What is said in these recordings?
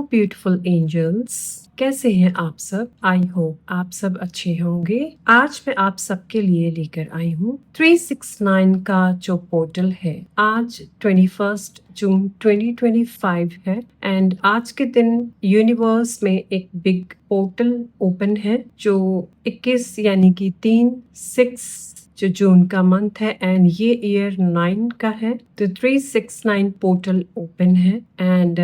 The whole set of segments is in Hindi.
ब्यूटीफुल एंजल्स, कैसे हैं आप सब? आई होप आप सब अच्छे होंगे। आज मैं आप सबके लिए लेकर आई हूँ 369 का जो पोर्टल है। आज 21 जून 2025 है एंड आज के दिन यूनिवर्स में एक बिग पोर्टल ओपन है जो 21 यानी कि 3-6 जो जून का मंथ है एंड ये ईयर 9 का है। तो 369 पोर्टल ओपन है एंड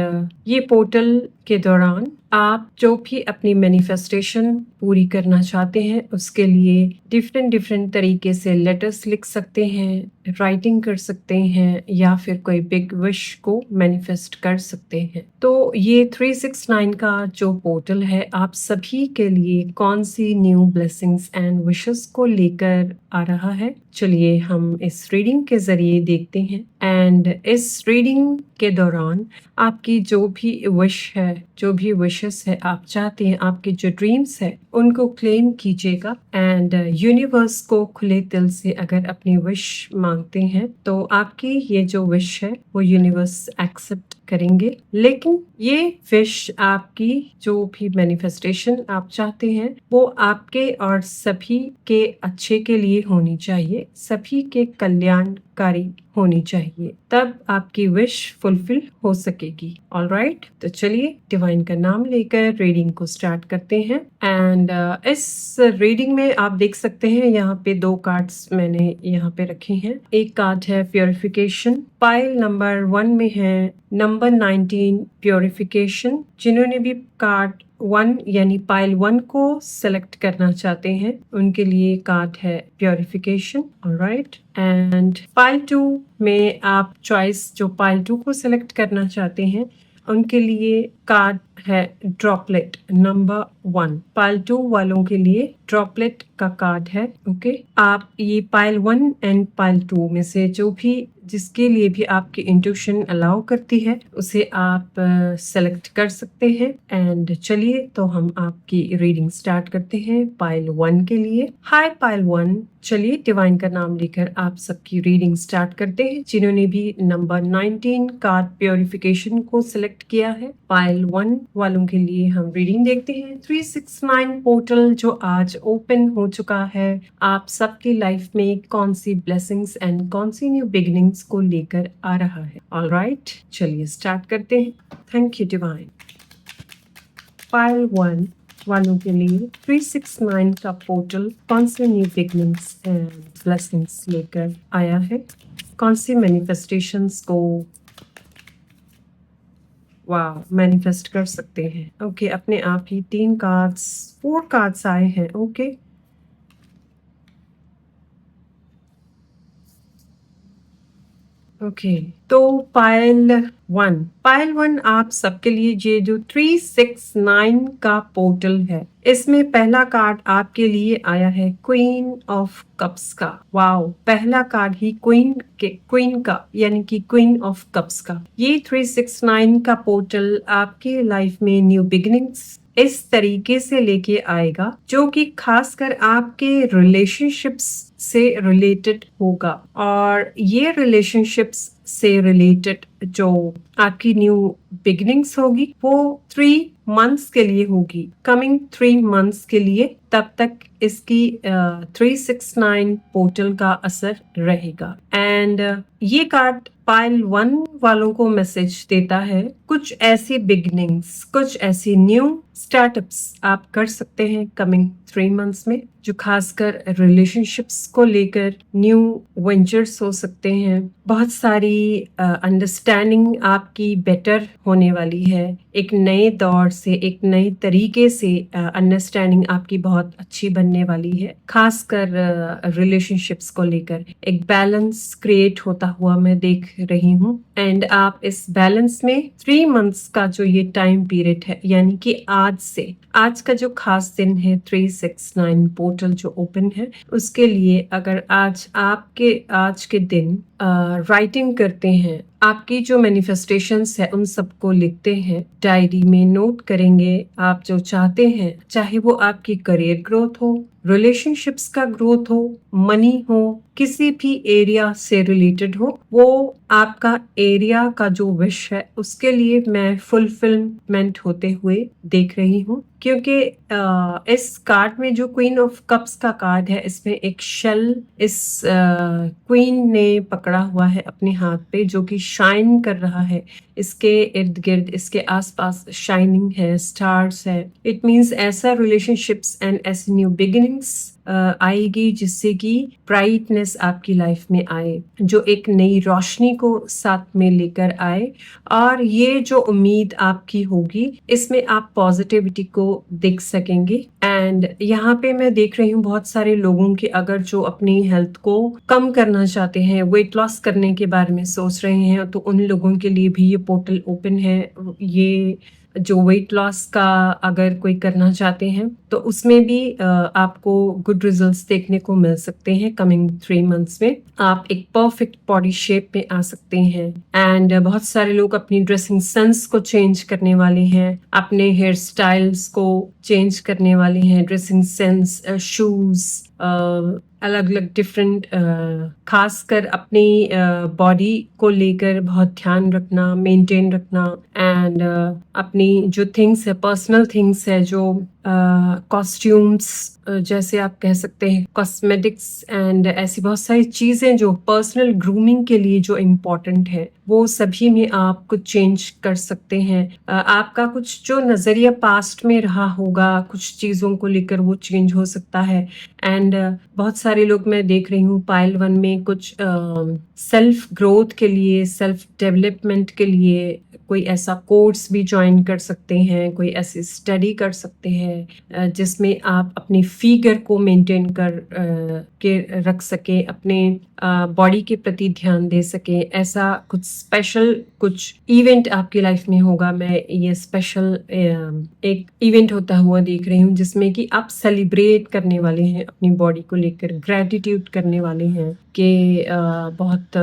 ये पोर्टल के दौरान आप जो भी अपनी मैनिफेस्टेशन पूरी करना चाहते हैं उसके लिए डिफरेंट तरीके से लेटर्स लिख सकते हैं, राइटिंग कर सकते हैं या फिर कोई बिग विश को मैनिफेस्ट कर सकते हैं। तो ये 369 का जो पोर्टल है आप सभी के लिए कौन सी न्यू ब्लेसिंग्स एंड विशेस को लेकर आ रहा है, चलिए हम इस रीडिंग के जरिए देखते हैं। एंड इस रीडिंग के दौरान आपकी जो भी विश है, जो भी विशेस है आप चाहते हैं, आपके जो ड्रीम्स है उनको क्लेम कीजिएगा एंड यूनिवर्स को खुले दिल से अगर अपनी विश मांगते हैं तो आपकी ये जो विश है वो यूनिवर्स एक्सेप्ट करेंगे। लेकिन ये विश आपकी जो भी मैनिफेस्टेशन आप चाहते हैं वो आपके और सभी के अच्छे के लिए होनी चाहिए, सभी के कल्याणकारी होनी चाहिए, तब आपकी विश फुलफिल हो सकेगी। ऑलराइट, तो चलिए डिवाइन का नाम लेकर रीडिंग को स्टार्ट करते हैं। एंड इस रीडिंग में आप देख सकते हैं यहाँ पे 2 कार्ड्स मैंने यहाँ पे रखे हैं। एक कार्ड है प्योरिफिकेशन, पाइल नंबर 1 में है नंबर 19 प्योरिफिकेशन। जिन्होंने भी कार्ड 1 यानी पाइल 1 को सेलेक्ट करना चाहते हैं उनके लिए कार्ड है प्योरिफिकेशन। ऑलराइट, एंड पाइल 2 में आप चॉइस जो पाइल 2 को सेलेक्ट करना चाहते हैं उनके लिए कार्ड है ड्रॉपलेट नंबर 1। पाइल 2 वालों के लिए ड्रॉपलेट का कार्ड है। ओके, आप ये पाइल 1 एंड पाइल 2 में से जो भी जिसके लिए भी आपकी इंट्यूशन अलाउ करती है उसे आप सेलेक्ट कर सकते हैं। एंड चलिए तो हम आपकी रीडिंग स्टार्ट करते हैं पाइल 1 के लिए। हाय पाइल 1, चलिए डिवाइन का नाम लेकर आप सबकी रीडिंग स्टार्ट करते हैं। जिन्होंने भी नंबर 19 कार्ड प्योरिफिकेशन को सिलेक्ट किया है, पाइल 1 वालों के लिए हम रीडिंग देखते हैं। 369 पोर्टल जो आज ओपन हो चुका है, आप सबकी लाइफ में कौन सी ब्लेसिंग्स एंड कौन सी न्यू बिगिनिंग्स को लेकर आ रहा है। ऑलराइट, चलिए स्टार्ट करते हैं। Thank you divine. पाइल 1 वालों के लिए 369 का पोर्टल कौन से न्यू बिगिनिंग्स एंड ब्लेसिंग्स लेकर आया है, कौन सी मैनिफेस्टेशंस को मैनिफेस्ट कर सकते हैं। ओके, अपने आप ही 4 कार्ड्स आए हैं। ओके, ओके, तो पाइल 1 आप सबके लिए ये जो 369 का पोर्टल है इसमें पहला कार्ड आपके लिए आया है क्वीन ऑफ कप्स का। वाओ, पहला कार्ड ही क्वीन का यानी कि क्वीन ऑफ कप्स का। ये 369 का पोर्टल आपके लाइफ में न्यू बिगिनिंग्स इस तरीके से लेके आएगा जो कि खासकर आपके रिलेशनशिप्स से रिलेटेड होगा। और ये रिलेशनशिप्स से रिलेटेड जो आपकी न्यू बिगिनिंग्स होगी वो 3 मंथ्स के लिए होगी, कमिंग 3 मंथ्स के लिए। तब तक इसकी 369 पोर्टल का असर रहेगा। एंड ये कार्ड पाइल 1 वालों को मैसेज देता है कुछ ऐसी बिगिनिंग्स, कुछ ऐसी न्यू स्टार्टअप्स आप कर सकते हैं कमिंग 3 मंथ्स में, जो खासकर रिलेशनशिप्स को लेकर न्यू वेंचर्स हो सकते हैं। बहुत सारी अंडरस्टैंडिंग आपकी बेटर होने वाली है। एक नए दौर से, एक नए तरीके से अंडरस्टैंडिंग आपकी बहुत अच्छी बनने वाली है। खासकर रिलेशनशिप्स को लेकर एक बैलेंस क्रिएट होता हुआ मैं देख रही हूँ। एंड आप इस बैलेंस में 3 मंथ्स का जो ये टाइम पीरियड है यानी कि आज का जो खास दिन है 369 पोर्टल जो ओपन है उसके लिए, अगर आज के दिन राइटिंग करते हैं, आपकी जो मैनिफेस्टेशंस है उन सबको लिखते हैं, डायरी में नोट करेंगे आप जो चाहते हैं, चाहे वो आपकी करियर ग्रोथ हो, रिलेशनशिप्स का ग्रोथ हो, मनी हो, किसी भी एरिया से रिलेटेड हो, वो आपका एरिया का जो विश है उसके लिए मैं फुलफिलमेंट होते हुए देख रही हूँ, क्योंकि इस कार्ड में जो क्वीन ऑफ कप्स का कार्ड है, इसमें एक शेल इस क्वीन ने पकड़ा हुआ है अपने हाथ पे, जो कि शाइन कर रहा है। इसके इर्द गिर्द, इसके आसपास शाइनिंग है, स्टार्स है। इट मीन्स ऐसा रिलेशनशिप्स एंड ऐसी न्यू बिगिनिंग्स आएगी जिससे कि ब्राइटनेस आपकी लाइफ में आए, जो एक नई रोशनी को साथ में लेकर आए। और ये जो उम्मीद आपकी होगी, इसमें आप पॉजिटिविटी को देख सकेंगे। एंड यहाँ पे मैं देख रही हूँ बहुत सारे लोगों के, अगर जो अपनी हेल्थ को कम करना चाहते हैं, वेट लॉस करने के बारे में सोच रहे हैं, तो उन लोगों के लिए भी ये पोर्टल ओपन है। ये जो वेट लॉस का अगर कोई करना चाहते हैं तो उसमें भी आपको गुड रिजल्ट्स देखने को मिल सकते हैं। कमिंग 3 मंथ्स में आप एक परफेक्ट बॉडी शेप में आ सकते हैं। एंड बहुत सारे लोग अपनी ड्रेसिंग सेंस को चेंज करने वाले हैं, अपने हेयर स्टाइल्स को चेंज करने वाले हैं, ड्रेसिंग सेंस, शूज, अलग अलग डिफरेंट, खासकर अपनी बॉडी को लेकर बहुत ध्यान रखना, मेंटेन रखना। एंड अपनी जो थिंग्स है, पर्सनल थिंग्स है, जो कॉस्ट्यूम्स, जैसे आप कह सकते हैं कॉस्मेटिक्स, एंड ऐसी बहुत सारी चीजें जो पर्सनल ग्रूमिंग के लिए जो इम्पोर्टेंट है, वो सभी में आप कुछ चेंज कर सकते हैं। आपका कुछ जो नजरिया पास्ट में रहा होगा कुछ चीजों को लेकर, वो चेंज हो सकता है। एंड बहुत सारे लोग मैं देख रही हूँ पाइल 1 में कुछ सेल्फ ग्रोथ के लिए, सेल्फ डेवलपमेंट के लिए कोई ऐसा कोर्स भी ज्वाइन कर सकते हैं, कोई ऐसी स्टडी कर सकते हैं जिसमें आप अपनी फिगर को मेंटेन कर के रख सके, अपने बॉडी के प्रति ध्यान दे सके। ऐसा कुछ स्पेशल कुछ इवेंट आपकी लाइफ में होगा। मैं ये स्पेशल एक इवेंट होता हुआ देख रही हूँ जिसमें कि आप सेलिब्रेट करने वाले हैं, अपनी बॉडी को लेकर ग्रेटिट्यूड करने वाले हैं कि बहुत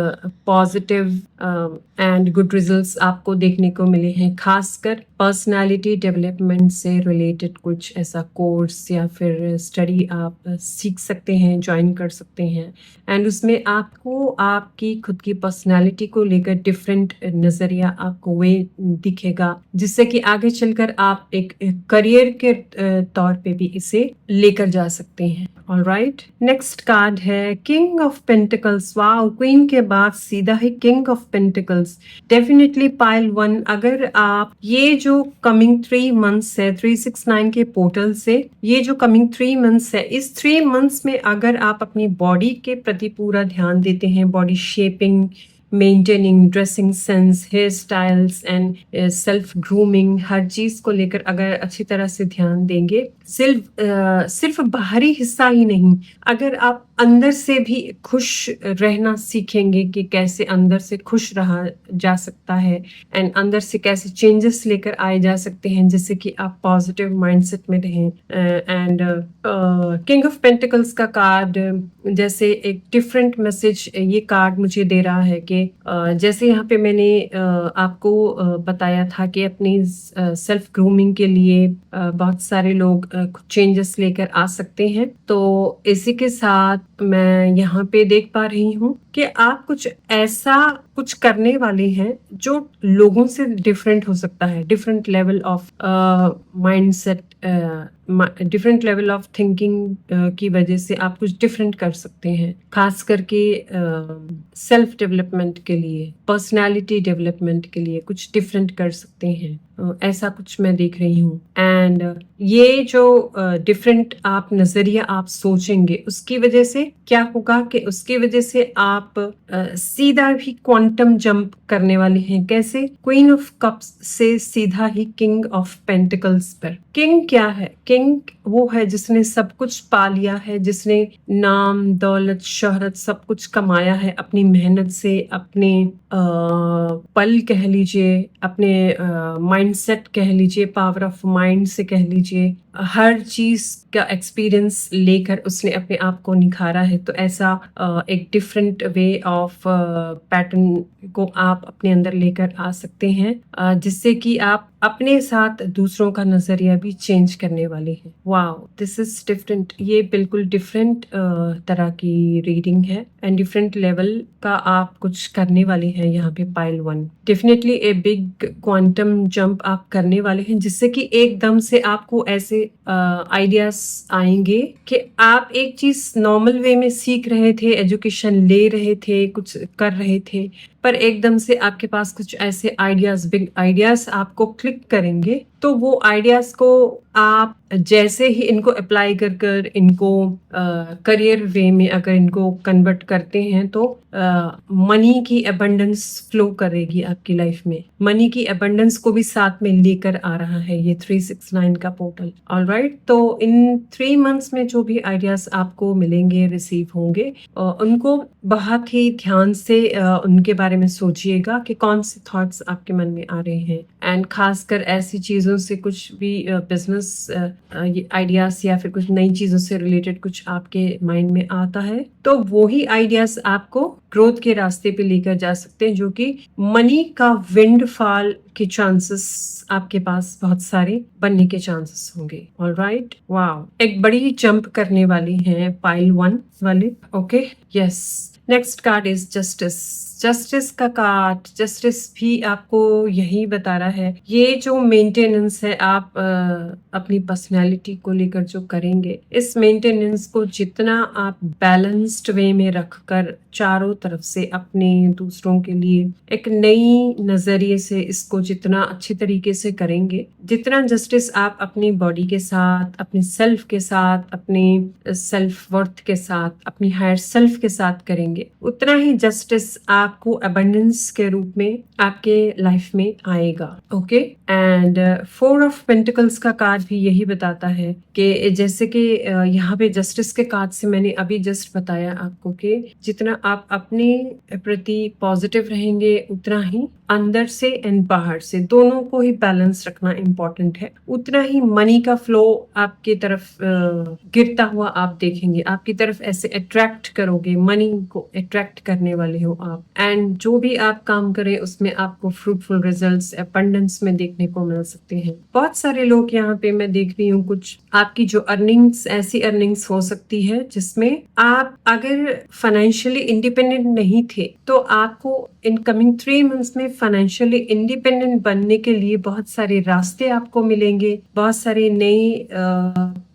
पॉजिटिव एंड गुड रिजल्ट्स आपको देखने को मिले हैं। खासकर पर्सनालिटी डेवलपमेंट से रिलेटेड कुछ ऐसा कोर्स या फिर स्टडी आप सीख सकते हैं, ज्वाइन कर सकते हैं। एंड उसमें आपको आपकी खुद की पर्सनालिटी को लेकर डिफरेंट नजरिया आपको वे दिखेगा, जिससे कि आगे चलकर आप एक करियर के तौर पे भी इसे लेकर जा सकते हैं। ऑलराइट, नेक्स्ट कार्ड है king of pentacles. Wow, queen के बाद सीधा ही king of pentacles. Definitely pile 1, अगर आप ये जो कमिंग 3 मंथ्स है 369 के पोर्टल से, ये जो कमिंग 3 मंथ्स है, इस 3 मंथ्स में अगर आप अपनी बॉडी के प्रति पूरा ध्यान देते हैं, body shaping, maintaining, dressing sense, hair styles and self grooming, हर चीज को लेकर अगर अच्छी तरह से ध्यान देंगे, सिर्फ बाहरी हिस्सा ही नहीं, अगर आप अंदर से भी खुश रहना सीखेंगे कि कैसे अंदर से खुश रहा जा सकता है, एंड अंदर से कैसे चेंजेस लेकर आए जा सकते हैं जिससे कि आप पॉजिटिव माइंडसेट में रहें। एंड किंग ऑफ पेंटिकल्स का कार्ड जैसे एक डिफरेंट मैसेज ये कार्ड मुझे दे रहा है कि जैसे यहाँ पे मैंने आपको बताया था कि अपनी सेल्फ ग्रूमिंग के लिए बहुत सारे लोग चेंजेस लेकर आ सकते हैं, तो इसी के साथ मैं यहाँ पे देख पा रही हूँ कि आप कुछ ऐसा कुछ करने वाले हैं जो लोगों से डिफरेंट हो सकता है, different level of mindset, different level of thinking की वजह से आप कुछ डिफरेंट कर सकते हैं, खास करके सेल्फ डेवलपमेंट के लिए, पर्सनालिटी डेवलपमेंट के लिए कुछ डिफरेंट कर सकते हैं। ऐसा कुछ मैं देख रही हूँ। एंड ये जो डिफरेंट आप नजरिया आप सोचेंगे, उसकी वजह से क्या होगा कि उसकी वजह से आप सीधा भी क्वांटम जंप करने वाले हैं। कैसे? क्वीन ऑफ कप्स से सीधा ही किंग ऑफ पेंटिकल्स पर। किंग क्या है? किंग वो है जिसने सब कुछ पा लिया है, जिसने नाम, दौलत, शोहरत सब कुछ कमाया है अपनी मेहनत से, अपने पल कह लीजिए, अपने माइंडसेट कह लीजिए, पावर ऑफ माइंड से कह लीजिए, हर चीज का एक्सपीरियंस लेकर उसने अपने आप को निखारा है, तो ऐसा एक डिफरेंट वे ऑफ पैटर्न को आप अपने अंदर लेकर आ सकते हैं, जिससे कि आप अपने साथ दूसरों का नजरिया भी चेंज करने वाले हैं। Wow, this is different. ये बिल्कुल डिफरेंट तरह की रीडिंग है एंड डिफरेंट लेवल का आप कुछ करने वाले हैं यहाँ पे pile 1। Definitely a big quantum jump आप करने वाले हैं, जिससे कि एकदम से आपको ऐसे आइडियाज आएंगे कि आप एक चीज नॉर्मल वे में सीख रहे थे, एजुकेशन ले रहे थे, कुछ कर रहे थे, पर एकदम से आपके पास कुछ ऐसे आइडियाज, बिग आइडियाज आपको क्लिक करेंगे। तो वो आइडियाज को आप जैसे ही इनको अप्लाई कर कर इनको करियर वे में अगर इनको कन्वर्ट करते हैं, तो मनी की अबंडेंस फ्लो करेगी आपकी लाइफ में। मनी की अबंडेंस को भी साथ में लेकर आ रहा है ये 369 का पोर्टल। ऑलराइट, तो इन 3 मंथ्स में जो भी आइडियाज आपको मिलेंगे, रिसीव होंगे, उनको बहुत ही ध्यान से उनके बारे में सोचिएगा कि कौन से थॉट्स आपके मन में आ रहे हैं। एंड खासकर ऐसी चीजों से, कुछ भी बिजनेस आइडियाज या फिर कुछ नई चीजों से रिलेटेड कुछ आपके माइंड में आता है, तो वो ही आइडियाज आपको ग्रोथ के रास्ते पे लेकर जा सकते हैं, जो कि मनी का विंडफॉल के चांसेस आपके पास बहुत सारे बनने के चांसेस होंगे। ऑलराइट, वाओ, एक बड़ी जंप करने वाली हैं पाइल 1 वाले। Okay, yes. Next card is justice. Justice का कार्ड, जस्टिस भी आपको यही बता रहा है, ये जो मेंटेनेंस है आप अपनी पर्सनालिटी को लेकर जो करेंगे, इस मेंटेनेंस को जितना आप बैलेंस्ड वे में रखकर चारों तरफ से अपने दूसरों के लिए एक नई नजरिए से इसको जितना अच्छे तरीके से करेंगे, जितना जस्टिस आप अपनी बॉडी के साथ, अपने सेल्फ के साथ, अपने सेल्फ वर्थ के साथ, अपनी हायर सेल्फ के साथ करेंगे, उतना ही जस्टिस आपको अबंडेंस के रूप में आपके लाइफ में आएगा। ओके, एंड 4 ऑफ पेंटिकल्स का कार्ड भी यही बताता है कि जैसे कि यहाँ पे जस्टिस के कार्ड से मैंने अभी जस्ट बताया आपको कि जितना आप अपने प्रति पॉजिटिव रहेंगे, उतना ही अंदर से एंड बाहर से दोनों को ही बैलेंस रखना इम्पोर्टेंट है, उतना ही मनी का फ्लो आपकी तरफ गिरता हुआ आप देखेंगे, आपकी तरफ ऐसे अट्रैक्ट करोगे, मनी को अट्रैक्ट करने वाले हो आप। एंड जो भी आप काम करें उसमें आपको फ्रूटफुल रिजल्ट्स अबंडेंस में देखने को मिल सकते हैं। बहुत सारे लोग यहाँ पे मैं देख रही हूँ, कुछ आपकी जो अर्निंग्स, ऐसी अर्निंग्स हो सकती है जिसमें आप अगर फाइनेंशियली इंडिपेंडेंट नहीं थे, तो आपको इन कमिंग 3 मंथ्स में फाइनेंशियली इंडिपेंडेंट बनने के लिए बहुत सारे रास्ते आपको मिलेंगे, बहुत सारे नए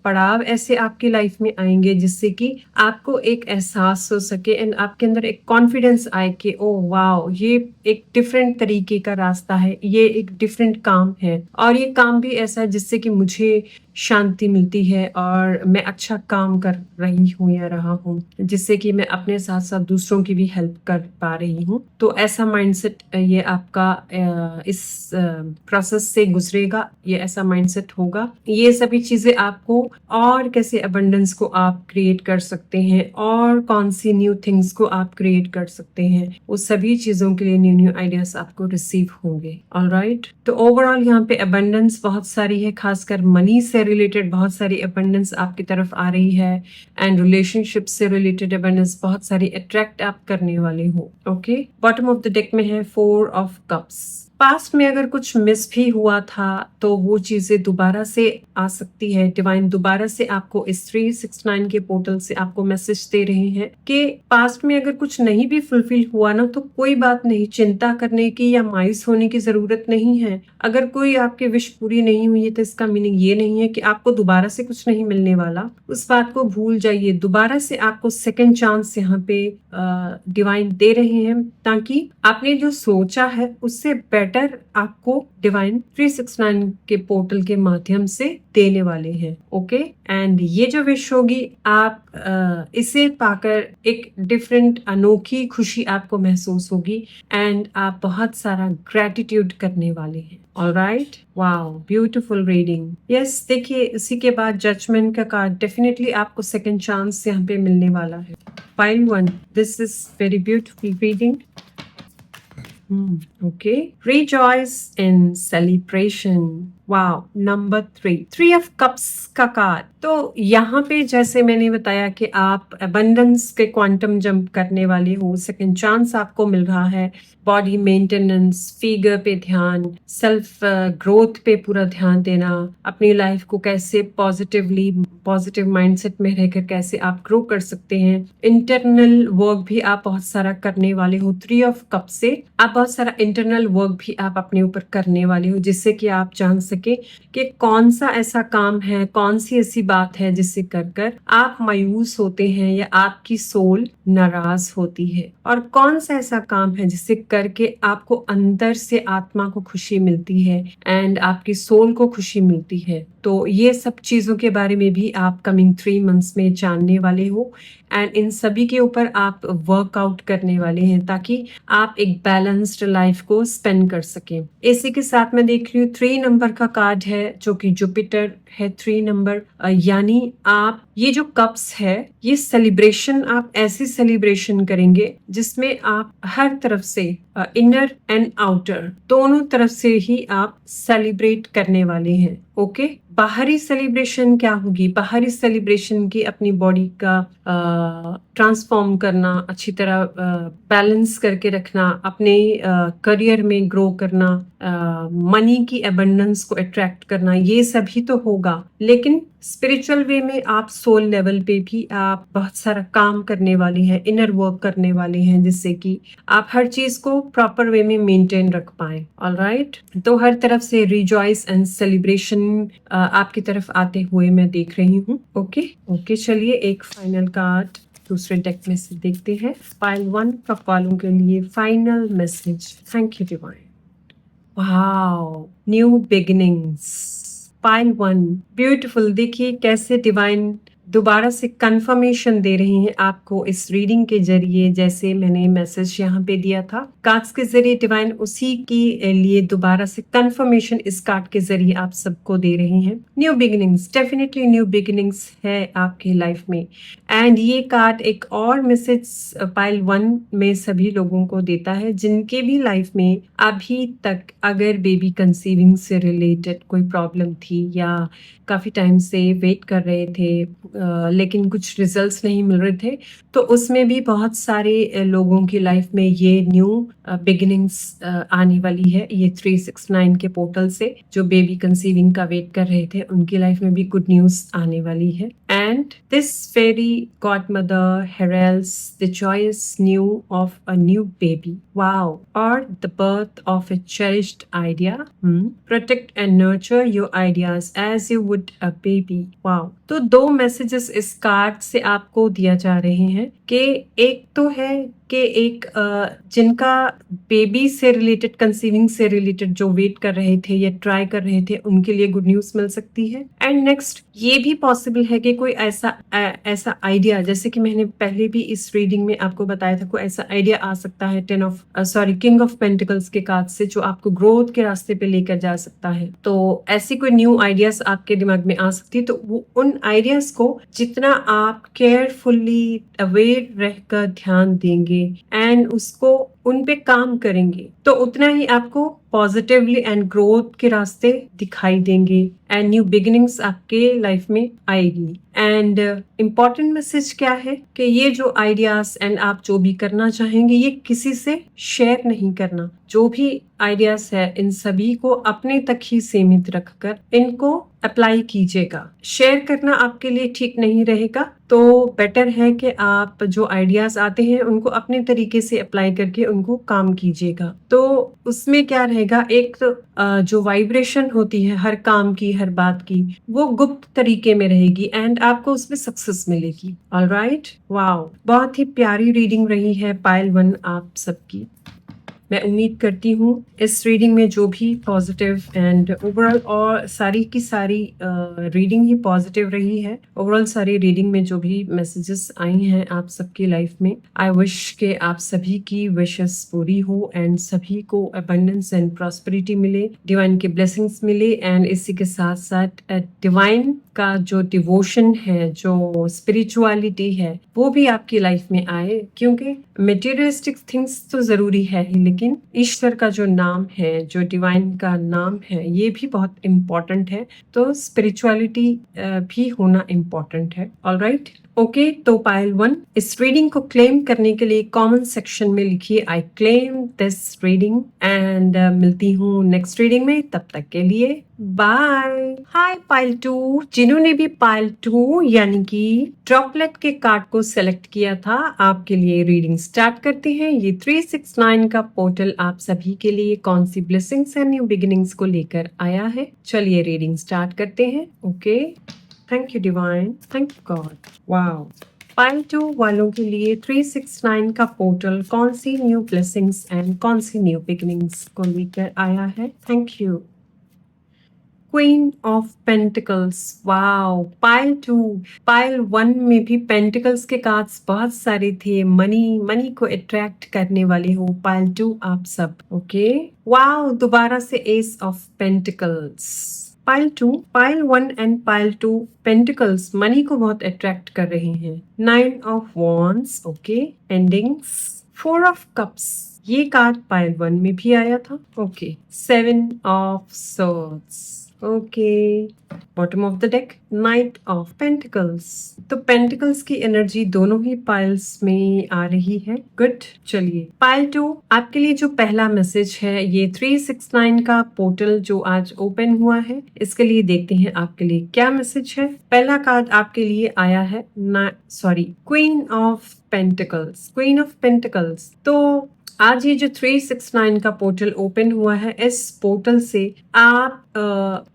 पड़ाव ऐसे आपकी लाइफ में आएंगे, जिससे कि आपको एक एहसास हो सके एंड आपके अंदर एक कॉन्फिडेंस आए कि ओ वाओ, ये एक डिफरेंट तरीके का रास्ता है, ये एक डिफरेंट काम है, और ये काम भी ऐसा है जिससे कि मुझे शांति मिलती है और मैं अच्छा काम कर रही हूँ या रहा हूँ, जिससे कि मैं अपने साथ साथ दूसरों की भी हेल्प कर पा रही हूँ। तो ऐसा माइंडसेट ये आपका इस प्रोसेस से गुजरेगा, ये ऐसा माइंडसेट होगा। ये सभी चीजें आपको और कैसे अबंडेंस को आप क्रिएट कर सकते हैं और कौन सी न्यू थिंग्स को आप क्रिएट कर सकते हैं, वो सभी चीजों के लिए न्यू न्यू आइडियाज आपको रिसीव होंगे। ऑलराइट, तो ओवरऑल यहाँ पे अबंडेंस बहुत सारी है, खासकर मनी से रिलेटेड बहुत सारी अबंडेंस आपकी तरफ आ रही है, एंड रिलेशनशिप से रिलेटेड अबंडेंस बहुत सारी अट्रैक्ट आप करने वाले हो। Okay, bottom of the deck में है 4 ऑफ कप्स। पास्ट में अगर कुछ मिस भी हुआ था तो वो चीजें दोबारा से आ सकती है। डिवाइन दोबारा से आपको इस 369 के पोर्टल से आपको मैसेज दे रहे हैं कि पास्ट में अगर कुछ नहीं भी फुलफिल हुआ ना, तो कोई बात नहीं, चिंता करने की या मायूस होने की जरूरत नहीं है। अगर कोई आपकी विश पूरी नहीं हुई है तो इसका मीनिंग ये नहीं है कि आपको दोबारा से कुछ नहीं मिलने वाला, उस बात को भूल जाइए। दोबारा से आपको सेकेंड चांस यहाँ पे डिवाइन दे रहे हैं, ताकि आपने जो सोचा है उससे बेटर आपको डिवाइन 369 के पोर्टल के माध्यम से देने वाले हैं। ओके, एंड ये जो विश होगी, आप इसे पाकर एक डिफरेंट अनोखी खुशी आपको महसूस होगी एंड आप बहुत सारा ग्रेटिट्यूड करने वाले हैं। Alright, wow, beautiful reading. Yes, देखिए इसी के बाद जजमेंट का कार्ड, डेफिनेटली आपको सेकंड चांस यहाँ पे मिलने वाला है। Pile 1, this is very beautiful reading. Okay, rejoice in celebration. Wow, number 3 of cups का कार्ड। तो यहाँ पे जैसे मैंने बताया कि आप अबंडेंस के क्वांटम जंप करने वाले हो, सेकंड चांस आपको मिल रहा है, बॉडी मेंटेनेंस, फिगर पे ध्यान, सेल्फ ग्रोथ पे पूरा ध्यान देना, अपनी लाइफ को कैसे पॉजिटिव माइंडसेट में रहकर कैसे आप ग्रो कर सकते हैं, इंटरनल वर्क भी आप बहुत सारा करने वाले हो। 3 ऑफ कप से आप बहुत सारा इंटरनल वर्क भी आप अपने ऊपर करने वाले हो, जिससे कि आप जान सके कि कौन सा ऐसा काम है, कौन सी ऐसी बात है जिससे कर कर आप मायूस होते हैं या आपकी सोल नाराज होती है, और कौन सा ऐसा काम है जिससे करके आपको अंदर से आत्मा को खुशी मिलती है एंड आपकी सोल को खुशी मिलती है। तो ये सब चीजों के बारे में भी आप कमिंग 3 मंथ्स में जानने वाले हो एंड इन सभी के ऊपर आप वर्कआउट करने वाले हैं ताकि आप एक बैलेंस्ड लाइफ को स्पेंड कर सकें। इसी के साथ मैं देख रही हूँ 3 नंबर का कार्ड है जो कि जुपिटर है। 3 नंबर यानी आप ये जो कप्स है, ये सेलिब्रेशन, आप ऐसी सेलिब्रेशन करेंगे जिसमें आप हर तरफ से इनर एंड आउटर दोनों तरफ से ही आप सेलिब्रेट करने वाले हैं। ओके, बाहरी सेलिब्रेशन क्या होगी? बाहरी सेलिब्रेशन की अपनी बॉडी का ट्रांसफॉर्म करना, अच्छी तरह बैलेंस करके रखना, अपने करियर में ग्रो करना, मनी की अबंडेंस को अट्रैक्ट करना, ये सभी तो होगा, लेकिन स्पिरिचुअल वे में आप सोल लेवल पे भी आप बहुत सारा काम करने वाले हैं, इनर वर्क करने वाले हैं, जिससे कि आप हर चीज को प्रॉपर वे में मेंटेन रख पाए। ऑलराइट, तो हर तरफ से रिजॉइस एंड सेलिब्रेशन आपकी तरफ आते हुए मैं देख रही हूँ। ओके, चलिए एक फाइनल कार्ड दूसरे डेक में से देखते हैं। पाइल 1 का वालों के लिए final message. Thank you divine. Wow, new beginnings. Pile 1 beautiful. देखिए कैसे डिवाइन दोबारा से कंफर्मेशन दे रही हैं आपको इस रीडिंग के जरिए, जैसे मैंने मैसेज यहाँ पे दिया था कार्ड्स के जरिए, डिवाइन उसी के लिए दोबारा से कंफर्मेशन इस कार्ड के जरिए आप सबको दे रही हैं। New beginnings, definitely new beginnings है आपकी लाइफ में। एंड ये कार्ड एक और मैसेज पाइल 1 में सभी लोगों को देता है जिनके भी लाइफ में अभी तक अगर बेबी कंसीविंग से रिलेटेड कोई प्रॉब्लम थी या काफी टाइम से वेट कर रहे थे लेकिन कुछ रिजल्ट्स नहीं मिल रहे थे, तो उसमें भी बहुत सारे लोगों की लाइफ में ये न्यू बिगिनिंग्स आने वाली है। ये 369 के पोर्टल से जो बेबी कंसीविंग का वेट कर रहे थे उनकी लाइफ में भी गुड न्यूज आने वाली है। And this fairy godmother heralds the joyous new of a new baby. Wow. Or the birth of a cherished idea. Protect and nurture your ideas as you would a baby. Wow. तो 2 मैसेजेस इस कार्ड से आपको दिया जा रहे हैं कि एक तो है कि एक जिनका बेबी से रिलेटेड, कंसीविंग से रिलेटेड जो वेट कर रहे थे या ट्राई कर रहे थे, उनके लिए गुड न्यूज मिल सकती है। एंड नेक्स्ट ये भी पॉसिबल है कि कोई ऐसा आइडिया, जैसे कि मैंने पहले भी इस रीडिंग में आपको बताया था, कोई ऐसा आइडिया आ सकता है किंग ऑफ पेंटिकल्स के कार्ड से, जो आपको ग्रोथ के रास्ते पे लेकर जा सकता है। तो ऐसी कोई न्यू आइडियाज आपके दिमाग में आ सकती है, तो वो उन आइडियाज को जितना आप केयरफुली अवेयर रहकर ध्यान देंगे एंड उसको उन पे काम करेंगे, तो उतना ही आपको पॉजिटिवली एंड ग्रोथ के रास्ते दिखाई देंगे एंड न्यू बिगिनिंग्स आपके लाइफ में आएगी। एंड इम्पॉर्टेंट मैसेज क्या है कि ये जो आइडियाज एंड आप जो भी करना चाहेंगे, ये किसी से शेयर नहीं करना। जो भी आइडियाज है इन सभी को अपने तक ही सीमित रखकर इनको अप्लाई कीजिएगा। शेयर करना आपके लिए ठीक नहीं रहेगा, तो बेटर है कि आप जो आइडियाज आते हैं उनको अपने तरीके से अप्लाई करके उनको काम कीजिएगा। तो उसमें क्या रहेगा, एक जो वाइब्रेशन होती है हर काम की, हर बात की, वो गुप्त तरीके में रहेगी एंड आपको उसमें सक्सेस मिलेगी। ऑलराइट, वाओ, बहुत ही प्यारी रीडिंग रही है पाइल 1 आप सबकी। मैं उम्मीद करती हूँ इस रीडिंग में जो भी पॉजिटिव एंड ओवरऑल, और सारी की सारी रीडिंग ही पॉजिटिव रही है। ओवरऑल सारी रीडिंग में जो भी मैसेजेस आई हैं आप सबकी लाइफ में, आई विश के आप सभी की विशेस पूरी हो एंड सभी को अबंडेंस एंड प्रॉस्पेरिटी मिले, डिवाइन के ब्लेसिंग्स मिले एंड इसी के साथ साथ डिवाइन का जो डिवोशन है, जो स्पिरिचुअलिटी है, वो भी आपकी लाइफ में आए, क्योंकि मटेरियलिस्टिक थिंग्स तो जरूरी है ही, लेकिन ईश्वर का जो नाम है, जो डिवाइन का नाम है, ये भी बहुत इम्पोर्टेंट है। तो स्पिरिचुअलिटी भी होना इम्पोर्टेंट है। Alright, okay. तो पायल 1, इस रीडिंग को क्लेम करने के लिए कमेंट सेक्शन में लिखिए I claim this reading, and मिलती हूँ नेक्स्ट रीडिंग में। तब तक के लिए बाय। हाय पायल 2, जिन्होंने भी पायल 2 यानी कि ड्रॉपलेट के कार्ड को सेलेक्ट किया था, आपके लिए रीडिंग स्टार्ट करते हैं। ये 369 का पोर्टल आप सभी के लिए कौन सी ब्लेसिंग्स एंड न्यू बिगिनिंग्स को लेकर आया है। चलिए रीडिंग स्टार्ट करते हैं। Okay, thank you divine, thank you God. Wow, pile 2 वालों के लिए 369 का पोर्टल कौन सी न्यू ब्लेसिंग्स एंड कौन सी न्यू बिगिनिंग्स को लेकर आया है। Thank you. Queen of pentacles, wow. Pile 2, pile 1 में भी पेंटिकल्स के कार्ड्स बहुत सारे थे। मनी को अट्रैक्ट करने वाले हो पाइल 2 आप सब। ओके, वाओ, दोबारा से S of pentacles. Pile 2, pile 1 and pile 2 pentacles money को बहुत अट्रैक्ट कर रहे हैं। 9 of wands, okay, endings. 4 of cups, ये कार्ड पाइल 1 में भी आया था। Okay, 7 of swords, okay. Bottom of the deck, night of pentacles. तो पेंटिकल्स की एनर्जी दोनों ही पाइल्स में आ रही है। गुड। चलिए, पाइल 2 आपके लिए जो पहला मैसेज है, ये 369 का पोर्टल जो आज ओपन हुआ है, इसके लिए देखते हैं आपके लिए क्या मैसेज है। पहला कार्ड आपके लिए आया है queen of pentacles, queen of pentacles. तो आज ये जो 369 का पोर्टल ओपन हुआ है, इस पोर्टल से आप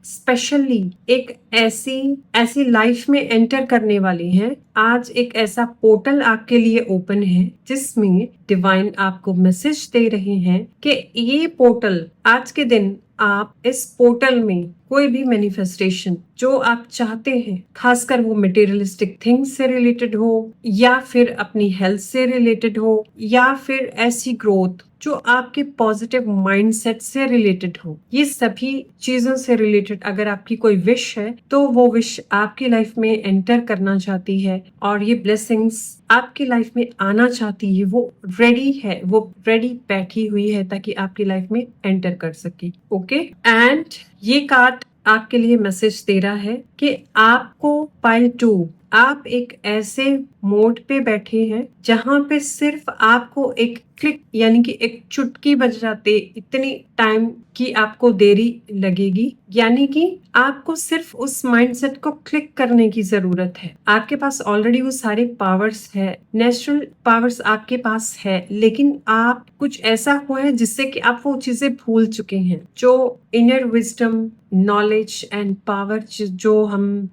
स्पेशली एक ऐसी लाइफ में एंटर करने वाले हैं। आज एक ऐसा पोर्टल आपके लिए ओपन है जिसमें डिवाइन आपको मैसेज दे रहे हैं कि ये पोर्टल, आज के दिन आप इस पोर्टल में कोई भी मैनिफेस्टेशन जो आप चाहते हैं, खासकर वो मटेरियलिस्टिक थिंग्स से रिलेटेड हो, या फिर अपनी हेल्थ से रिलेटेड हो, या फिर ऐसी ग्रोथ जो आपके पॉजिटिव माइंडसेट से रिलेटेड हो, ये सभी चीजों से रिलेटेड अगर आपकी कोई विश है, तो वो विश आपकी लाइफ में एंटर करना चाहती है और ये ब्लेसिंग्स आपकी लाइफ में आना चाहती है, वो रेडी है, वो रेडी बैठी हुई है ताकि आपकी लाइफ में एंटर कर सके। ओके, एंड ये कार्ड आपके लिए मैसेज दे रहा है कि आपको पाइल 2, आप एक ऐसे मोड पे बैठे हैं जहां पे सिर्फ आपको एक क्लिक यानी कि एक चुटकी बजाते इतनी टाइम की आपको देरी लगेगी, यानी कि आपको सिर्फ उस माइंडसेट को क्लिक करने की जरूरत है। आपके पास ऑलरेडी वो सारे पावर्स है, नेचुरल पावर्स आपके पास है, लेकिन आप कुछ ऐसा हुआ है जिससे कि आप वो चीजें भूल चुके हैं। जो inner wisdom, knowledge and power जो हम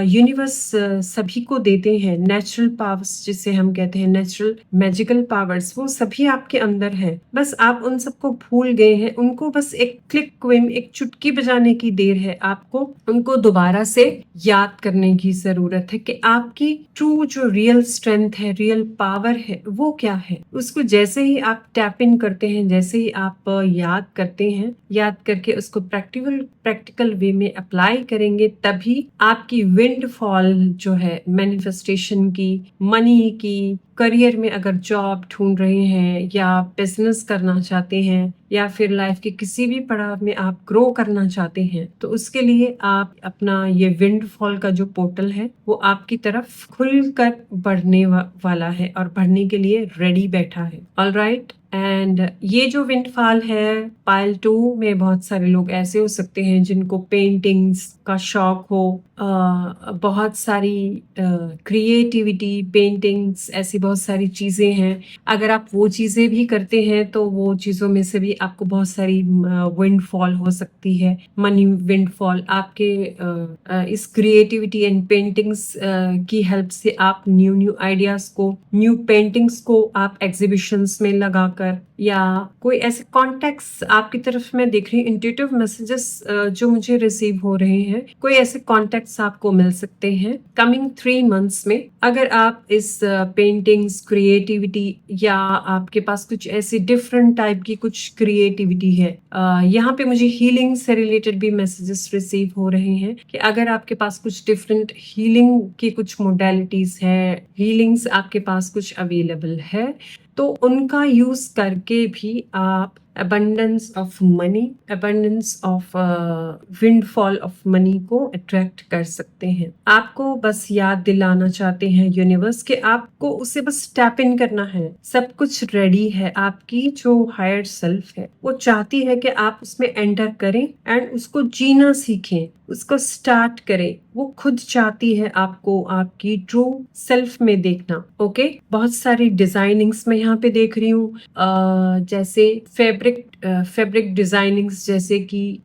यूनिवर्स सभी को देते हैं, नेचुरल पावर्स जिसे हम कहते हैं, नेचुरल मैजिकल पावर्स, वो सभी आपके अंदर है। बस आप उन सबको भूल गए हैं। उनको बस एक क्लिक क्विम, एक चुटकी बजाने की देर है। आपको उनको दोबारा से याद करने की जरूरत है कि आपकी ट्रू जो रियल स्ट्रेंथ है, रियल पावर है, वो क्या है। उसको जैसे ही आप टैप इन करते हैं, जैसे ही आप याद करते हैं, याद करके उसको प्रैक्टिकल वे में अप्लाई करेंगे, तभी आपकी विंड फॉल जो है मैनिफेस्टेशन की, मनी की, करियर में अगर जॉब ढूंढ रहे हैं या बिजनेस करना चाहते हैं या फिर लाइफ के किसी भी पड़ाव में आप ग्रो करना चाहते हैं, तो उसके लिए आप अपना ये विंड फॉल का जो पोर्टल है वो आपकी तरफ खुलकर बढ़ने वाला है और बढ़ने के लिए रेडी बैठा है। ऑलराइट, एंड ये जो विंडफॉल है पाइल 2 में, बहुत सारे लोग ऐसे हो सकते हैं जिनको पेंटिंग्स का शौक हो, बहुत सारी क्रिएटिविटी, पेंटिंग्स, ऐसी बहुत सारी चीजें हैं। अगर आप वो चीजें भी करते हैं तो वो चीजों में से भी आपको बहुत सारी विंडफॉल हो सकती है, मनी विंडफॉल। आपके इस क्रिएटिविटी एंड पेंटिंग्स की हेल्प से आप न्यू आइडियाज को, न्यू पेंटिंग्स को आप एग्जीबिशंस में लगा कर, या कोई ऐसे कॉन्टेक्ट्स आपकी तरफ मैं देख रही हूँ, इंट्यूटिव मैसेजेस जो मुझे रिसीव हो रहे हैं, कोई ऐसे कॉन्टेक्ट्स आपको मिल सकते हैं कमिंग 3 मंथ्स में। अगर आप इस पेंटिंग्स, क्रिएटिविटी, या आपके पास कुछ ऐसी डिफरेंट टाइप की कुछ क्रिएटिविटी है, यहाँ पे मुझे हीलिंग से रिलेटेड भी मैसेजेस रिसीव हो रहे हैं कि अगर आपके पास कुछ डिफरेंट हीलिंग की कुछ मोडेलिटीज है, हीलिंग्स आपके पास कुछ अवेलेबल है, तो उनका यूज करके भी आप abundance of money, abundance of windfall of money को अट्रैक्ट कर सकते हैं। आपको बस याद दिलाना चाहते हैं यूनिवर्स के आपको उसे बस टैप इन करना है। सब कुछ रेडी है। आपकी जो हायर सेल्फ है वो चाहती है कि आप उसमें एंटर करें एंड उसको जीना सीखें, उसको स्टार्ट करें। वो खुद चाहती है आपको आपकी ट्रू सेल्फ में देखना। ओके, बहुत सारी डिजाइनिंग्स मैं यहाँ पे देख रही हूँ, जैसे फैब्रिक डिजाइनिंग्स, जैसे कि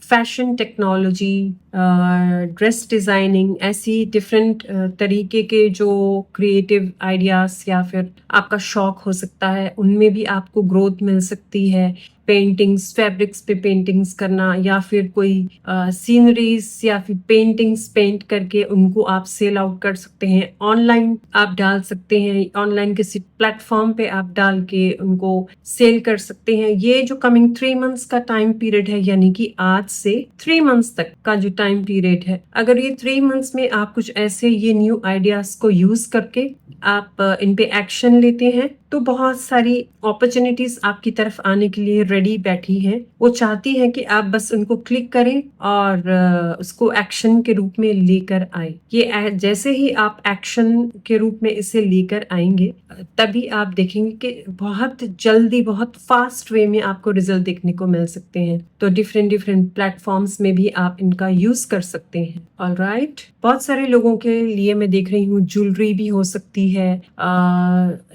फैशन टेक्नोलॉजी, ड्रेस डिजाइनिंग, ऐसी डिफरेंट तरीके के जो क्रिएटिव आइडियाज या फिर आपका शौक हो सकता है, उनमें भी आपको ग्रोथ मिल सकती है। पेंटिंग्स, फैब्रिक्स पे पेंटिंग्स करना, या फिर कोई सीनरीज या फिर पेंटिंग्स पेंट करके उनको आप सेल आउट कर सकते हैं। ऑनलाइन आप डाल सकते हैं, ऑनलाइन किसी प्लेटफॉर्म पे आप डाल के उनको सेल कर सकते हैं। ये जो कमिंग 3 मंथ्स का टाइम पीरियड है, यानी कि आज से 3 मंथ्स तक का जो टाइम पीरियड है, अगर ये 3 मंथ्स में आप कुछ ऐसे ये न्यू आइडियाज को यूज करके आप इन पे एक्शन लेते हैं, तो बहुत सारी अपॉर्चुनिटीज आपकी तरफ आने के लिए रेडी बैठी हैं। वो चाहती है कि आप बस उनको क्लिक करें और उसको एक्शन के रूप में लेकर आए। ये जैसे ही आप एक्शन के रूप में इसे लेकर आएंगे, तभी आप देखेंगे कि बहुत जल्दी, बहुत फास्ट वे में आपको रिजल्ट देखने को मिल सकते हैं। तो डिफरेंट प्लेटफॉर्म्स में भी आप इनका यूज कर सकते हैं। ऑलराइट, बहुत सारे लोगों के लिए मैं देख रही हूँ ज्वेलरी भी हो सकती है।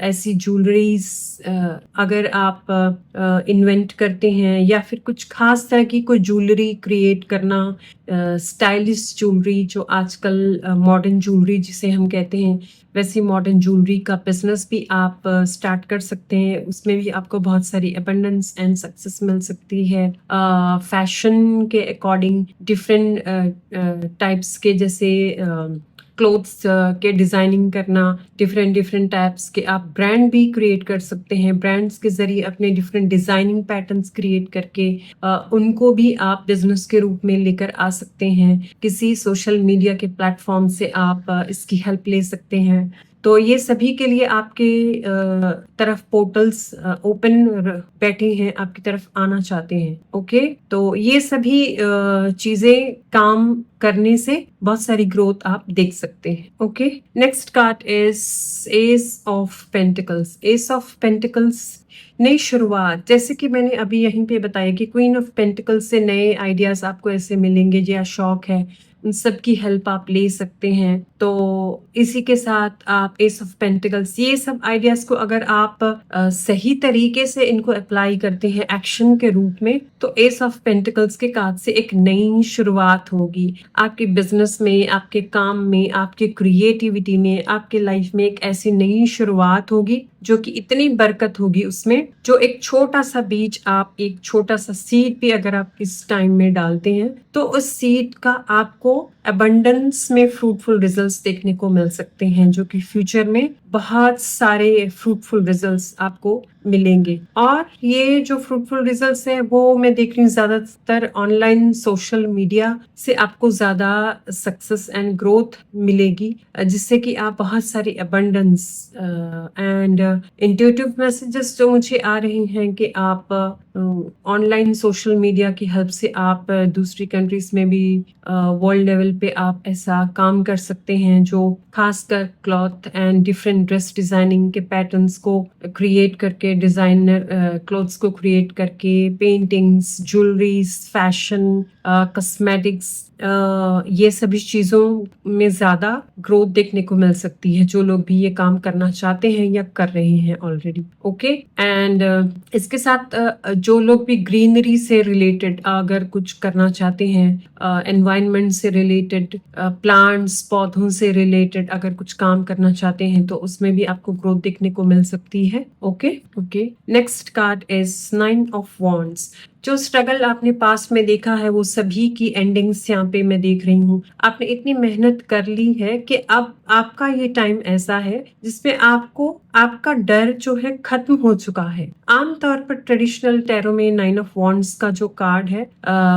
ऐसी ज्वेलरीज अगर आप इन्वेंट करते हैं, या फिर कुछ खास तरह की कोई ज्वेलरी क्रिएट करना, स्टाइलिश ज्वेलरी, जो आजकल मॉडर्न ज्वेलरी जिसे हम कहते हैं, वैसी मॉडर्न ज्वेलरी का बिजनेस भी आप स्टार्ट कर सकते हैं। उसमें भी आपको बहुत सारी अबंडेंस एंड सक्सेस मिल सकती है। फैशन के अकॉर्डिंग डिफरेंट टाइप्स के, जैसे क्लोथ्स के डिजाइनिंग करना, डिफरेंट टाइप्स के आप ब्रांड भी क्रिएट कर सकते हैं। ब्रांड्स के जरिए अपने डिफरेंट डिजाइनिंग पैटर्न्स क्रिएट करके उनको भी आप बिजनेस के रूप में लेकर आ सकते हैं। किसी सोशल मीडिया के प्लेटफॉर्म से आप इसकी हेल्प ले सकते हैं। तो ये सभी के लिए आपके तरफ पोर्टल्स ओपन बैठे हैं, आपकी तरफ आना चाहते हैं। ओके, तो ये सभी चीजें काम करने से बहुत सारी ग्रोथ आप देख सकते हैं। Okay, next card is S of pentacles. S of pentacles, नई शुरुआत। जैसे कि मैंने अभी यहीं पे बताया कि क्वीन ऑफ पेंटिकल्स से नए आइडियाज आपको ऐसे मिलेंगे, या शौक है उन सब की हेल्प आप ले सकते हैं। तो इसी के साथ आप एस ऑफ पेंटिकल्स, ये सब आइडियाज को अगर आप सही तरीके से इनको अप्लाई करते हैं एक्शन के रूप में, तो एस ऑफ पेंटिकल्स के कार्ड से एक नई शुरुआत होगी आपके बिजनेस में, आपके काम में, आपके क्रिएटिविटी में, आपके लाइफ में एक ऐसी नई शुरुआत होगी जो कि इतनी बरकत होगी उसमें, जो एक छोटा सा बीज, आप एक छोटा सा सीड भी अगर आप इस टाइम में डालते हैं, तो उस सीड का आपको अबंडेंस में फ्रूटफुल रिजल्ट्स देखने को मिल सकते हैं, जो कि फ्यूचर में बहुत सारे फ्रूटफुल रिजल्ट्स आपको मिलेंगे। और ये जो फ्रूटफुल रिजल्ट्स हैं वो मैं देख रही हूँ ज्यादातर ऑनलाइन सोशल मीडिया से आपको ज्यादा सक्सेस एंड ग्रोथ मिलेगी, जिससे कि आप बहुत सारी अबंडेंस एंड इंट्यूटिव मैसेजेस जो मुझे आ रही हैं कि आप ऑनलाइन सोशल मीडिया की हेल्प से आप दूसरी कंट्रीज में भी वर्ल्ड लेवल पे आप ऐसा काम कर सकते हैं, जो खासकर cloth and different dress designing के पैटर्न्स को क्रिएट करके, डिजाइनर क्लोथ्स को क्रिएट करके, पेंटिंग्स, ज्वेलरीज, फैशन, कॉस्मेटिक्स, ये सभी चीज़ों में ज़्यादा ग्रोथ देखने को मिल सकती है, जो लोग भी ये काम करना चाहते हैं या कर रहे हैं ऑलरेडी। ओके, एंड इसके साथ जो लोग भी ग्रीनरी से रिलेटेड अगर कुछ करना चाहते हैं, एनवायरनमेंट से रिलेटेड, प्लांट्स पौधों से रिलेटेड अगर कुछ काम करना चाहते हैं तो उसमें भी आपको ग्रोथ देखने को मिल सकती है। Okay okay, next card is 9 of wands. जो स्ट्रगल आपने पास्ट में देखा है वो सभी की एंडिंग्स यहाँ पे मैं देख रही हूँ। आपने इतनी मेहनत कर ली है कि अब आपका ये टाइम ऐसा है जिसमें आपको आपका डर जो है खत्म हो चुका है। आमतौर पर ट्रेडिशनल टैरो में 9 ऑफ वॉन्ड्स का जो कार्ड है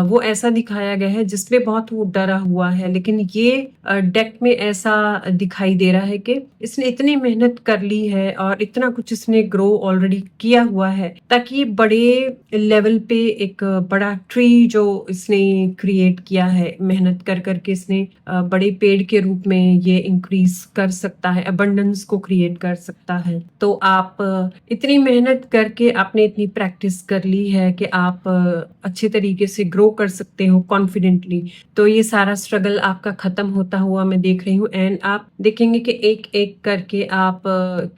वो ऐसा दिखाया गया है जिसमें बहुत वो डरा हुआ है, लेकिन ये डेक में ऐसा दिखाई दे रहा है कि इसने इतनी मेहनत कर ली है और इतना कुछ इसने ग्रो ऑलरेडी किया हुआ है ताकि बड़े लेवल पे एक बड़ा ट्री जो इसने क्रिएट किया है, मेहनत कर करके इसने बड़े पेड़ के रूप में ये इंक्रीज कर सकता है, अबंडेंस को क्रिएट कर सकता है। तो आप इतनी मेहनत करके आपने इतनी प्रैक्टिस कर ली है कि आप अच्छे तरीके से ग्रो कर सकते हो कॉन्फिडेंटली। तो ये सारा स्ट्रगल आपका खत्म होता हुआ मैं देख रही हूँ एंड आप देखेंगे कि एक एक करके आप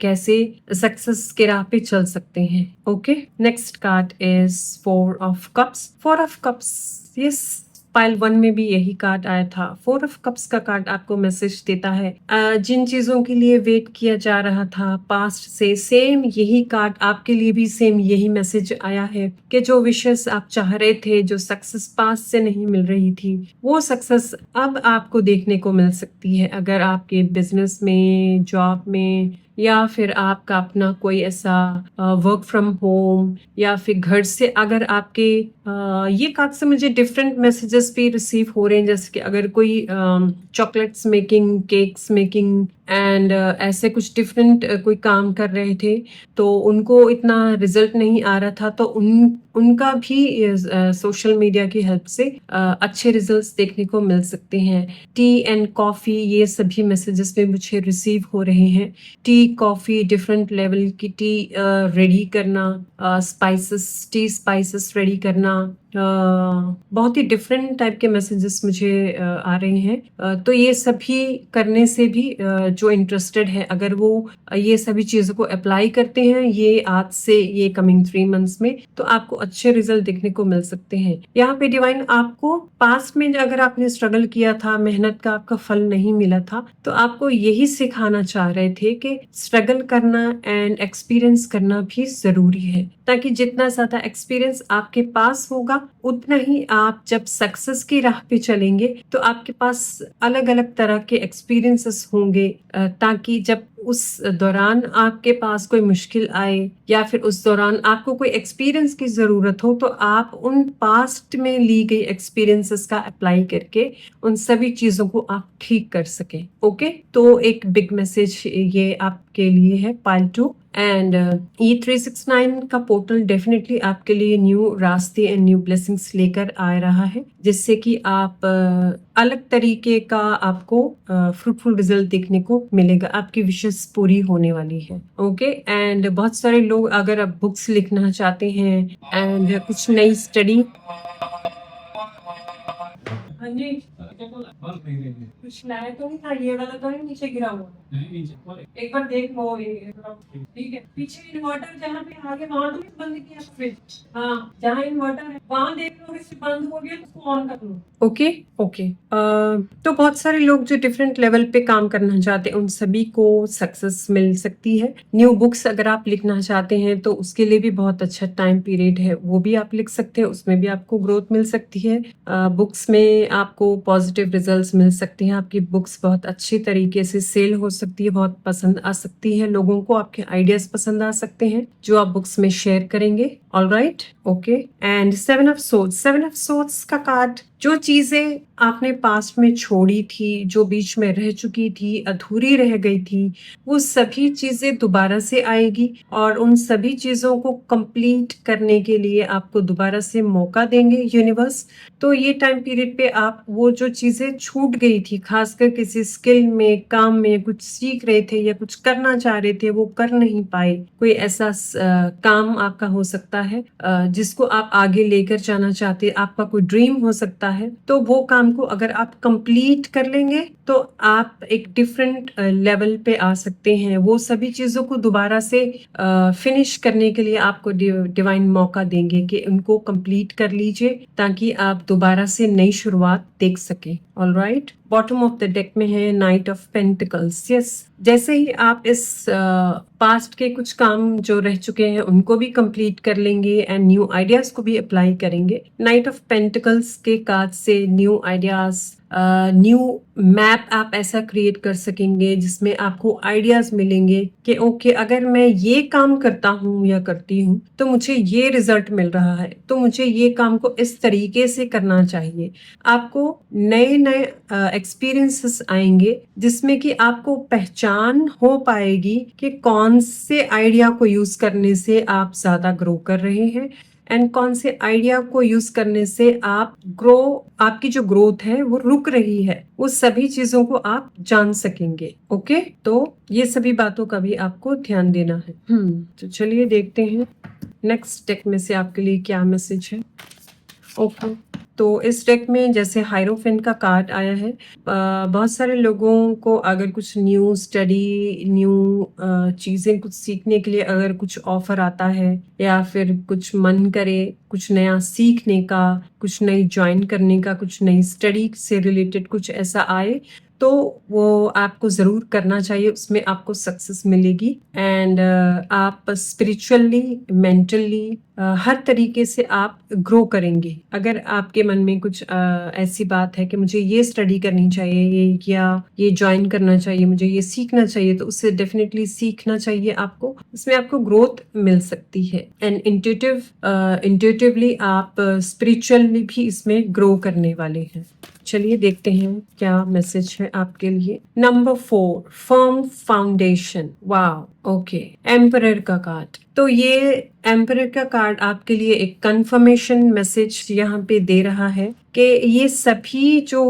कैसे सक्सेस के राह पे चल सकते हैं। Okay, next card is 4 of cups. 4 of cups, yes, pile 1 में भी यही कार्ड आया था। 4 ऑफ कप्स का कार्ड आपको मैसेज देता है जिन चीजों के लिए वेट किया जा रहा था पास्ट से, सेम यही कार्ड आपके लिए भी सेम यही मैसेज आया है कि जो विशेस आप चाह रहे थे, जो सक्सेस पास्ट से नहीं मिल रही थी, वो सक्सेस अब आपको देखने को मिल सकती है। अगर आपके बिजनेस में, जॉब में, या फिर आपका अपना कोई ऐसा वर्क फ्रॉम होम, या फिर घर से अगर आपके ये कार्ड से मुझे डिफरेंट मैसेजेस भी रिसीव हो रहे हैं, जैसे कि अगर कोई chocolates making, cakes making and ऐसे कुछ डिफरेंट कोई काम कर रहे थे तो उनको इतना रिजल्ट नहीं आ रहा था, तो उनका भी सोशल मीडिया की हेल्प से अच्छे रिजल्ट्स देखने को मिल सकते हैं। टी एंड कॉफ़ी, ये सभी मैसेजेस में मुझे रिसीव हो रहे हैं। टी, कॉफ़ी, डिफरेंट लेवल की टी रेडी करना, स्पाइसेस, टी स्पाइसेस रेडी करना, बहुत ही डिफरेंट टाइप के मैसेजेस मुझे आ रहे हैं। तो ये सभी करने से भी जो इंटरेस्टेड है, अगर वो ये सभी चीज़ों को अप्लाई करते हैं ये आज से ये कमिंग 3 मंथ्स में, तो आपको अच्छे रिजल्ट देखने को मिल सकते हैं। यहाँ पे डिवाइन आपको पास्ट में अगर आपने स्ट्रगल किया था, मेहनत का आपका फल नहीं मिला था, तो आपको यही सिखाना चाह रहे थे कि स्ट्रगल करना एंड एक्सपीरियंस करना भी जरूरी है, ताकि जितना ज्यादा एक्सपीरियंस आपके पास होगा उतना ही आप जब सक्सेस की राह पे चलेंगे तो आपके पास अलग अलग तरह के एक्सपीरियंसेस होंगे, ताकि जब उस दौरान आपके पास कोई मुश्किल आए या फिर उस दौरान आपको कोई एक्सपीरियंस की जरूरत हो तो आप उन पास्ट में ली गई एक्सपीरियंसेस का अप्लाई करके उन सभी चीजों को आप ठीक कर सके। ओके, तो एक बिग मैसेज ये आपके लिए है पाइल 2। एंड ये 369 का पोर्टल डेफिनेटली आपके लिए न्यू रास्ते एंड न्यू ब्लेसिंग्स लेकर आ रहा है, जिससे कि आप अलग तरीके का आपको फ्रूटफुल रिजल्ट देखने को मिलेगा। आपकी विशेष पूरी होने वाली है। ओके, एंड बहुत सारे लोग अगर आप बुक्स लिखना चाहते हैं एंड कुछ नई स्टडी, हाँ जी, कुछ लाया तो नहीं था, ये वाला तो नहीं नीचे गिरा हुआ, एक बार देख लो ठीक है। पीछे इन्वर्टर जहाँ पे आगे वहां तो बंद किया फ्रिज, हाँ जहाँ इन्वर्टर है वहां देख लो, इससे बंद हो गया तो उसको ऑन कर लो। ओके ओके, तो बहुत सारे लोग जो डिफरेंट लेवल पे काम करना चाहते हैं उन सभी को सक्सेस मिल सकती है। न्यू बुक्स अगर आप लिखना चाहते हैं तो उसके लिए भी बहुत अच्छा टाइम पीरियड है, वो भी आप लिख सकते हैं, उसमें भी आपको ग्रोथ मिल सकती है। बुक्स में आपको पॉजिटिव रिजल्ट्स मिल सकते हैं, आपकी बुक्स बहुत अच्छी तरीके से सेल हो सकती है, बहुत पसंद आ सकती है लोगों को, आपके आइडियाज पसंद आ सकते हैं जो आप बुक्स में शेयर करेंगे। Alright, okay, and 7 of swords. 7 of swords का कार्ड, जो चीजें आपने पास्ट में छोड़ी थी, जो बीच में रह चुकी थी, अधूरी रह गई थी, वो सभी चीजें दोबारा से आएगी और उन सभी चीजों को कंप्लीट करने के लिए आपको दोबारा से मौका देंगे यूनिवर्स। तो ये टाइम पीरियड पे आप वो जो चीजें छूट गई थी, खासकर किसी स्किल में, काम में कुछ सीख रहे थे या कुछ करना चाह रहे थे, वो कर नहीं पाए, कोई ऐसा काम आपका हो सकता है जिसको आप आगे लेकर जाना चाहते, आपका कोई ड्रीम हो सकता आता है, तो वो काम को अगर आप कंप्लीट कर लेंगे तो आप एक डिफरेंट लेवल पे आ सकते हैं। वो सभी चीजों को दोबारा से फिनिश करने के लिए आपको डिवाइन मौका देंगे कि उनको कंप्लीट कर लीजिए, ताकि आप दोबारा से नई शुरुआत देख सके। Alright, bottom of the deck में है नाइट ऑफ पेंटिकल्स। यस, जैसे ही आप इस पास्ट के कुछ काम जो रह चुके हैं उनको भी कंप्लीट कर लेंगे एंड न्यू आइडियाज को भी अप्लाई करेंगे। नाइट ऑफ पेंटिकल्स के कार्ड से न्यू आइडियाज, न्यू मैप आप ऐसा क्रिएट कर सकेंगे जिसमें आपको आइडियाज मिलेंगे कि ओके, अगर मैं ये काम करता हूँ या करती हूँ तो मुझे ये रिजल्ट मिल रहा है, तो मुझे ये काम को इस तरीके से करना चाहिए। आपको नए नए एक्सपीरियंसेस आएंगे जिसमें कि आपको पहचान हो पाएगी कि कौन से आइडिया को यूज करने से आप ज्यादा ग्रो कर रहे हैं एंड कौन से आइडिया को यूज करने से आपकी जो ग्रोथ है वो रुक रही है। वो सभी चीजों को आप जान सकेंगे। ओके, तो ये सभी बातों का भी आपको ध्यान देना है। तो चलिए देखते हैं नेक्स्ट डेक में से आपके लिए क्या मैसेज है। ओके, तो इस डेक में जैसे हायरोफेंट का कार्ड आया है, बहुत सारे लोगों को अगर कुछ न्यू स्टडी, न्यू चीजें कुछ सीखने के लिए अगर कुछ ऑफर आता है या फिर कुछ मन करे कुछ नया सीखने का, कुछ नई ज्वाइन करने का, कुछ नई स्टडी से रिलेटेड कुछ ऐसा आए, तो वो आपको जरूर करना चाहिए, उसमें आपको सक्सेस मिलेगी। एंड आप स्पिरिचुअली, मेंटली, हर तरीके से आप ग्रो करेंगे। अगर आपके मन में कुछ ऐसी बात है कि मुझे ये स्टडी करनी चाहिए, ये ज्वाइन करना चाहिए, मुझे ये सीखना चाहिए, तो उससे डेफिनेटली सीखना चाहिए आपको, इसमें आपको ग्रोथ मिल सकती है। एंड इंट्यूटिवली आप स्पिरिचुअली भी इसमें ग्रो करने वाले हैं। चलिए देखते हैं क्या मैसेज है आपके लिए। Number 4, firm foundation. Wow, okay, emperor का कार्ड। तो ये एम्परर का कार्ड आपके लिए एक कंफर्मेशन मैसेज यहाँ पे दे रहा है कि ये सभी जो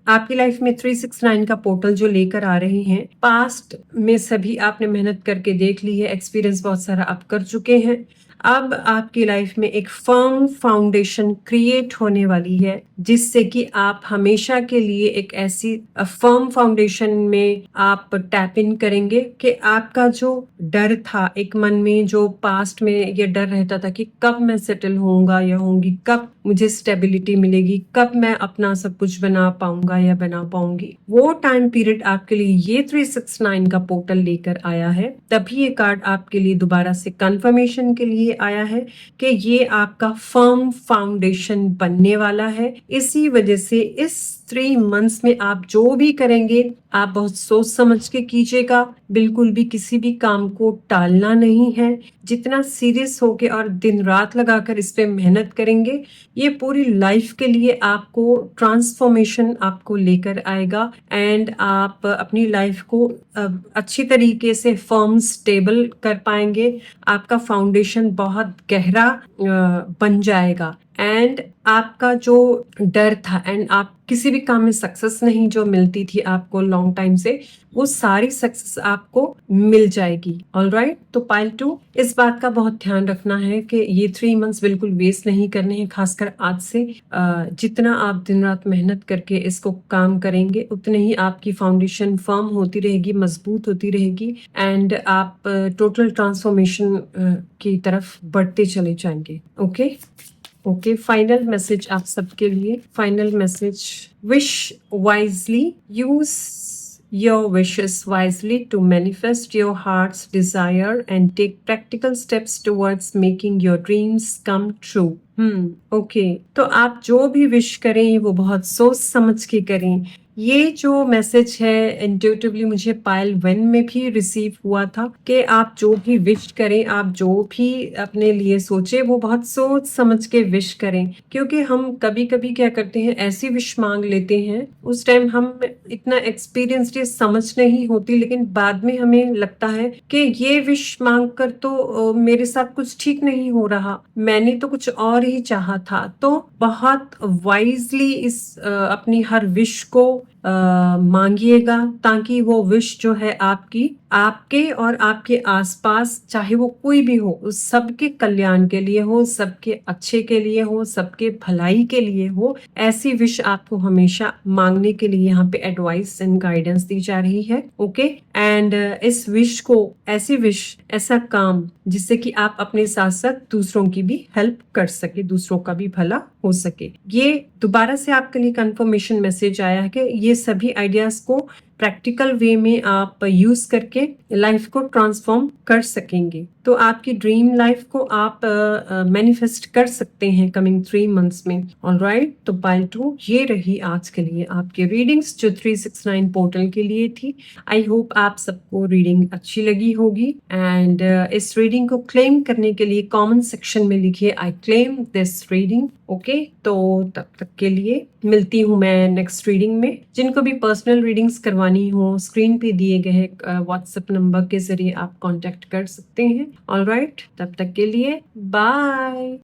आपकी लाइफ में 369 का पोर्टल जो लेकर आ रहे हैं, पास्ट में सभी आपने मेहनत करके देख ली है, एक्सपीरियंस बहुत सारा आप कर चुके हैं। अब आपकी लाइफ में एक फर्म फाउंडेशन क्रिएट होने वाली है जिससे कि आप हमेशा के लिए एक ऐसी फर्म फाउंडेशन में आप टैप इन करेंगे कि आपका जो डर था एक मन में, जो पास्ट में ये डर रहता था कि कब मैं सेटल होऊंगा या होंगी, कब मुझे स्टेबिलिटी मिलेगी, कब मैं अपना सब कुछ बना पाऊंगा या बना पाऊंगी, वो टाइम पीरियड आपके लिए ये 369 का पोर्टल लेकर आया है। तभी ये कार्ड आपके लिए दोबारा से कंफर्मेशन के लिए आया है कि ये आपका फर्म फाउंडेशन बनने वाला है। इसी वजह से इस 3 मंथ्स में आप जो भी करेंगे आप बहुत सोच समझ के कीजिएगा, बिल्कुल भी किसी भी काम को टालना नहीं है। जितना सीरियस होके और दिन रात लगाकर इस पे मेहनत करेंगे, ये पूरी लाइफ के लिए आपको ट्रांसफॉर्मेशन आपको लेकर आएगा एंड आप अपनी लाइफ को अच्छी तरीके से फर्म स्टेबल कर पाएंगे। आपका फाउंडेशन बहुत गहरा बन जाएगा एंड आपका जो डर था एंड आप किसी भी काम में सक्सेस नहीं जो मिलती थी आपको लॉन्ग टाइम से, वो सारी सक्सेस आपको मिल जाएगी। ऑलराइट, तो पाइल 2, इस बात का बहुत ध्यान रखना है कि ये 3 मंथ्स बिल्कुल वेस्ट नहीं करने हैं। खासकर आज से जितना आप दिन रात मेहनत करके इसको काम करेंगे उतने ही आपकी फाउंडेशन फर्म होती रहेगी, मजबूत होती रहेगी एंड आप टोटल ट्रांसफॉर्मेशन की तरफ बढ़ते चले जाएंगे। ओके, फाइनल मैसेज आप सबके लिए। Final message, wish wisely, use your wishes wisely to manifest your heart's desire and take practical steps towards making your dreams come true. Okay, तो आप जो भी विश करें वो बहुत सोच समझ के करें। ये जो मैसेज है इंट्यूटिवली मुझे पाइल 1 में भी रिसीव हुआ था कि आप जो भी विश करें, आप जो भी अपने लिए सोचे, वो बहुत सोच समझ के विश करें। क्योंकि हम कभी कभी क्या करते हैं, ऐसी विश मांग लेते हैं, उस टाइम हम इतना एक्सपीरियंस्ड, समझ नहीं होती, लेकिन बाद में हमें लगता है कि ये विश मांग कर तो मेरे साथ कुछ ठीक नहीं हो रहा, मैंने तो कुछ और ही चाहा था। तो बहुत वाइजली इस अपनी हर विश को मांगिएगा ताकि वो विश जो है आपकी आपके और आपके आसपास चाहे वो कोई भी हो उस सबके कल्याण के लिए हो, सबके अच्छे के लिए हो, सबके भलाई के लिए हो। ऐसी विश आपको हमेशा मांगने के लिए यहाँ पे एडवाइस एंड गाइडेंस दी जा रही है। ओके एंड इस विश को ऐसी विश ऐसा काम जिससे कि आप अपने साथ साथ दूसरों की भी हेल्प कर सके, दूसरों का भी भला हो सके। ये दोबारा से आपके लिए कंफर्मेशन मैसेज आया है कि ये सभी आइडियाज को प्रैक्टिकल वे में आप यूज करके लाइफ को ट्रांसफॉर्म कर सकेंगे। तो आपकी ड्रीम लाइफ को आप मैनिफेस्ट कर सकते हैं कमिंग 3 मंथ्स में। ऑलराइट, तो पाइल 2 ये रही आज के लिए आपकी रीडिंग्स जो 369 पोर्टल के लिए थी। आई होप आप सबको रीडिंग अच्छी लगी होगी एंड इस रीडिंग को क्लेम करने के लिए कमेंट सेक्शन में लिखिए I claim this reading. Okay, तो तब तक के लिए मिलती हूँ मैं नेक्स्ट रीडिंग में। जिनको भी पर्सनल रीडिंग्स करवानी हो स्क्रीन पे दिए गए व्हाट्सएप नंबर के जरिए आप कांटेक्ट कर सकते हैं। ऑलराइट, तब तक के लिए बाय।